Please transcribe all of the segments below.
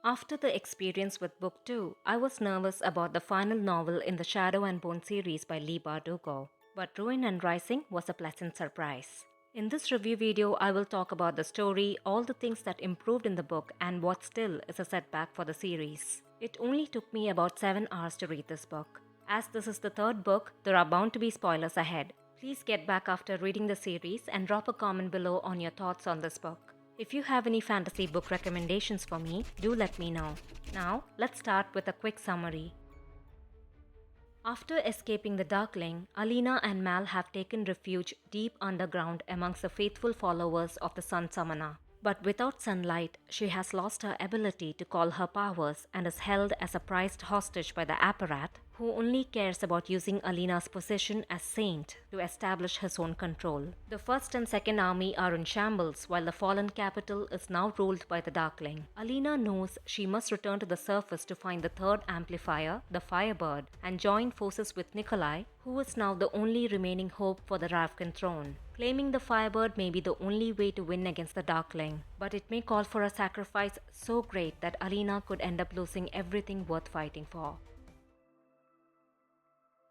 After the experience with Book 2, I was nervous about the final novel in the Shadow and Bone series by Leigh Bardugo, but Ruin and Rising was a pleasant surprise. In this review video, I will talk about the story, all the things that improved in the book, and what still is a setback for the series. It only took me about 7 hours to read this book. As this is the third book, there are bound to be spoilers ahead. Please get back after reading the series and drop a comment below on your thoughts on this book. If you have any fantasy book recommendations for me, do let me know. Now, let's start with a quick summary. After escaping the Darkling, Alina and Mal have taken refuge deep underground amongst the faithful followers of the Sun Summoner. But without sunlight, she has lost her ability to call her powers and is held as a prized hostage by the Apparat, who only cares about using Alina's position as saint to establish his own control. The first and second army are in shambles while the fallen capital is now ruled by the Darkling. Alina knows she must return to the surface to find the third amplifier, the Firebird, and join forces with Nikolai, who is now the only remaining hope for the Ravkan throne. Claiming the Firebird may be the only way to win against the Darkling, but it may call for a sacrifice so great that Alina could end up losing everything worth fighting for.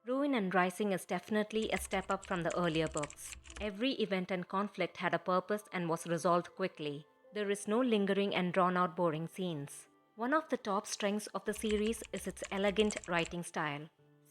Ruin and Rising is definitely a step up from the earlier books. Every event and conflict had a purpose and was resolved quickly. There is no lingering and drawn-out boring scenes. One of the top strengths of the series is its elegant writing style.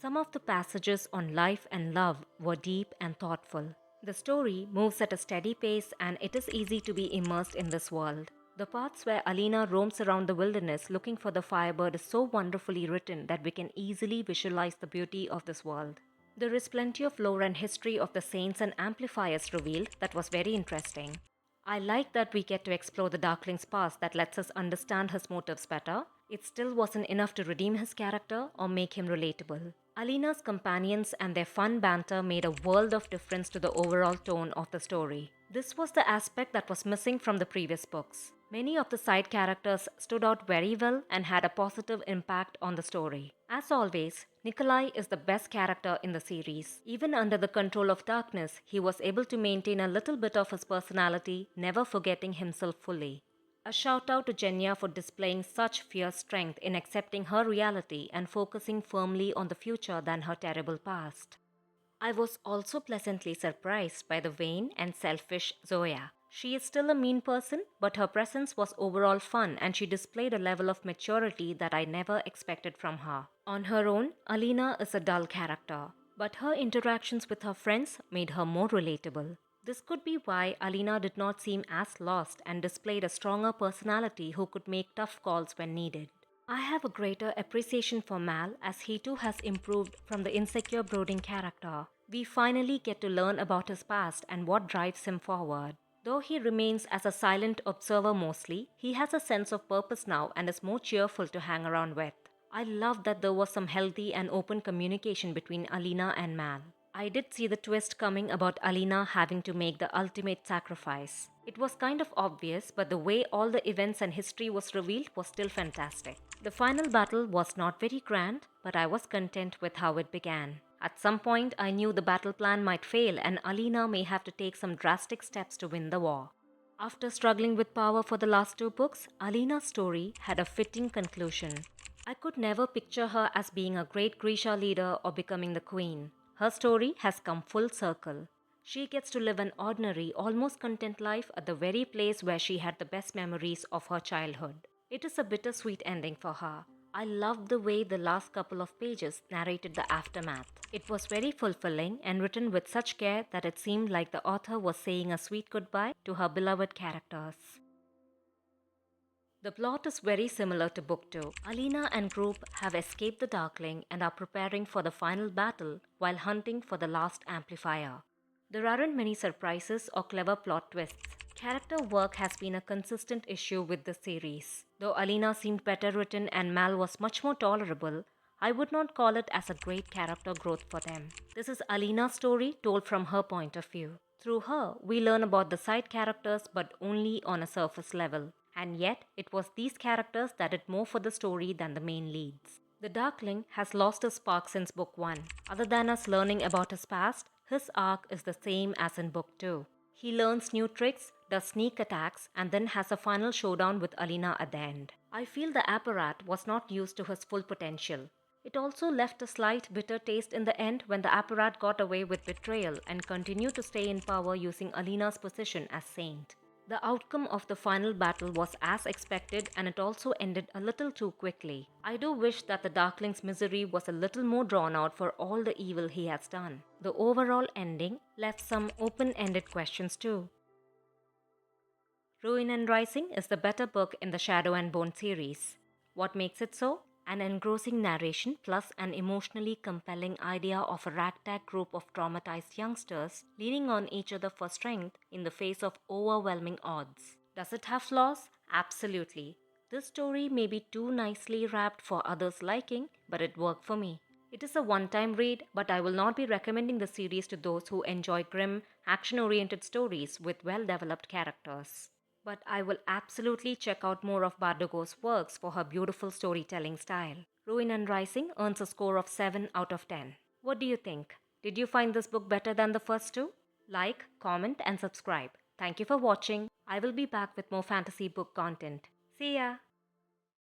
Some of the passages on life and love were deep and thoughtful. The story moves at a steady pace and it is easy to be immersed in this world. The parts where Alina roams around the wilderness looking for the Firebird is so wonderfully written that we can easily visualize the beauty of this world. There is plenty of lore and history of the Saints and Amplifiers revealed that was very interesting. I like that we get to explore the Darkling's past that lets us understand his motives better. It still wasn't enough to redeem his character or make him relatable. Alina's companions and their fun banter made a world of difference to the overall tone of the story. This was the aspect that was missing from the previous books. Many of the side characters stood out very well and had a positive impact on the story. As always, Nikolai is the best character in the series. Even under the control of darkness, he was able to maintain a little bit of his personality, never forgetting himself fully. A shout out to Genya for displaying such fierce strength in accepting her reality and focusing firmly on the future than her terrible past. I was also pleasantly surprised by the vain and selfish Zoya. She is still a mean person, but her presence was overall fun and she displayed a level of maturity that I never expected from her. On her own, Alina is a dull character, but her interactions with her friends made her more relatable. This could be why Alina did not seem as lost and displayed a stronger personality who could make tough calls when needed. I have a greater appreciation for Mal as he too has improved from the insecure brooding character. We finally get to learn about his past and what drives him forward. Though he remains as a silent observer mostly, he has a sense of purpose now and is more cheerful to hang around with. I love that there was some healthy and open communication between Alina and Mal. I did see the twist coming about Alina having to make the ultimate sacrifice. It was kind of obvious, but the way all the events and history was revealed was still fantastic. The final battle was not very grand, but I was content with how it began. At some point, I knew the battle plan might fail and Alina may have to take some drastic steps to win the war. After struggling with power for the last 2 books, Alina's story had a fitting conclusion. I could never picture her as being a great Grisha leader or becoming the queen. Her story has come full circle. She gets to live an ordinary, almost content life at the very place where she had the best memories of her childhood. It is a bittersweet ending for her. I loved the way the last couple of pages narrated the aftermath. It was very fulfilling and written with such care that it seemed like the author was saying a sweet goodbye to her beloved characters. The plot is very similar to Book 2. Alina and group have escaped the Darkling and are preparing for the final battle while hunting for the last amplifier. There aren't many surprises or clever plot twists. Character work has been a consistent issue with the series. Though Alina seemed better written and Mal was much more tolerable, I would not call it as a great character growth for them. This is Alina's story told from her point of view. Through her, we learn about the side characters but only on a surface level. And yet, it was these characters that did more for the story than the main leads. The Darkling has lost his spark since Book 1. Other than us learning about his past, his arc is the same as in Book 2. He learns new tricks, does sneak attacks, and then has a final showdown with Alina at the end. I feel the Apparat was not used to his full potential. It also left a slight bitter taste in the end when the Apparat got away with betrayal and continued to stay in power using Alina's position as saint. The outcome of the final battle was as expected, and it also ended a little too quickly. I do wish that the Darkling's misery was a little more drawn out for all the evil he has done. The overall ending left some open-ended questions too. Ruin and Rising is the better book in the Shadow and Bone series. What makes it so? An engrossing narration plus an emotionally compelling idea of a ragtag group of traumatized youngsters leaning on each other for strength in the face of overwhelming odds. Does it have flaws? Absolutely. This story may be too nicely wrapped for others' liking, but it worked for me. It is a one-time read, but I will not be recommending the series to those who enjoy grim, action-oriented stories with well-developed characters. But I will absolutely check out more of Bardugo's works for her beautiful storytelling style. Ruin and Rising earns a score of 7 out of 10. What do you think? Did you find this book better than the first two? Like, comment, and subscribe. Thank you for watching. I will be back with more fantasy book content. See ya!